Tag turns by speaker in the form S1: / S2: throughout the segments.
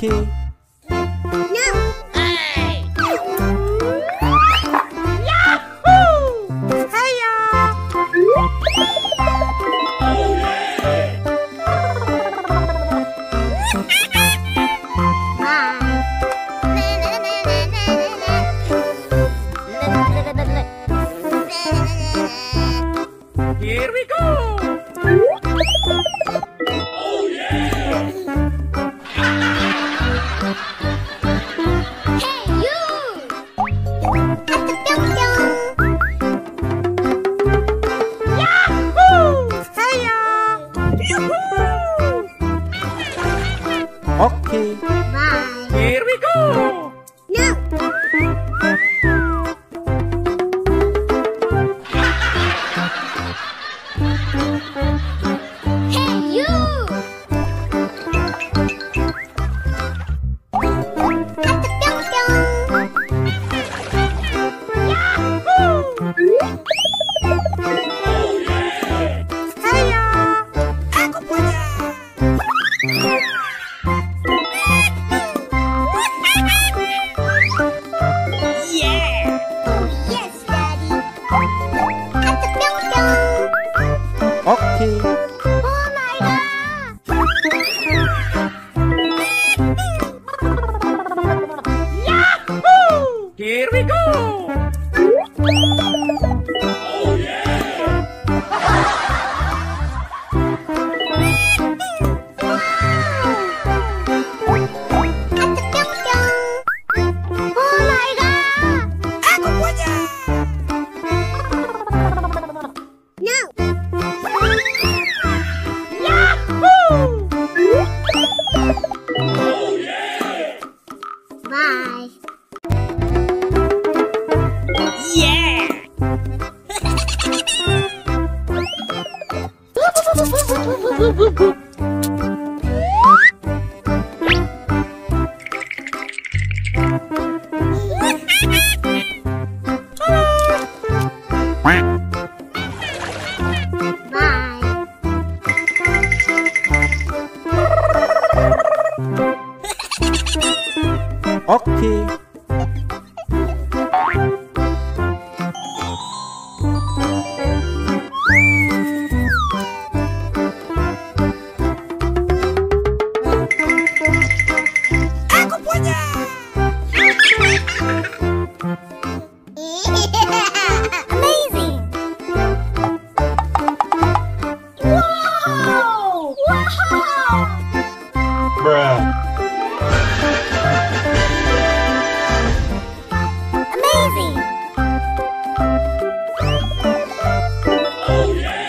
S1: Oke.
S2: Here we go! Oh yeah!
S3: Hey you!
S2: Yahoo! Saya! Yuhuu!
S1: Oke.
S3: Bye.
S2: Here we go!
S3: No. Hey you!
S2: Saya! Aku punya! Yeah!
S3: Oh yes, Daddy.
S1: Oke.
S3: Oh my God!
S2: Yahoo! Here we go! Oh yeah!
S3: Oh my God!
S2: Aku punya!
S3: No.
S2: Yahoo! Oh yeah!
S3: Bye.
S2: Yeah!
S3: Bye.
S1: Oke.
S2: Aku punya!
S3: Amazing! Wow! Wow! Amazing!
S2: Oh yeah!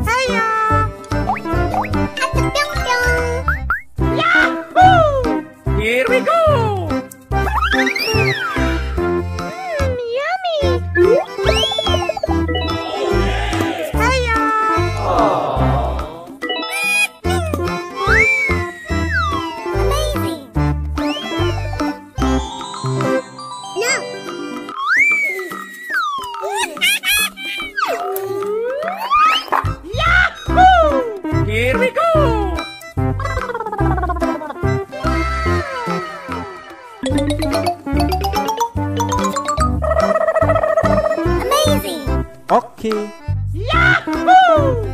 S2: Saya! Yahoo! Here we go!
S3: Yummy!
S2: Saya!
S3: Amazing! No!
S2: Yahoo! Here we go!
S3: Amazing!
S1: Oke.
S2: Yahoo!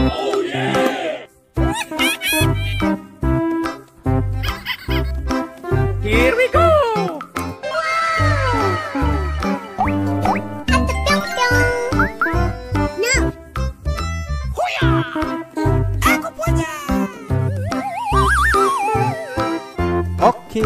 S2: Oh yeah! Here we go!
S3: No!
S2: Huya! Aku punya!
S1: Oke.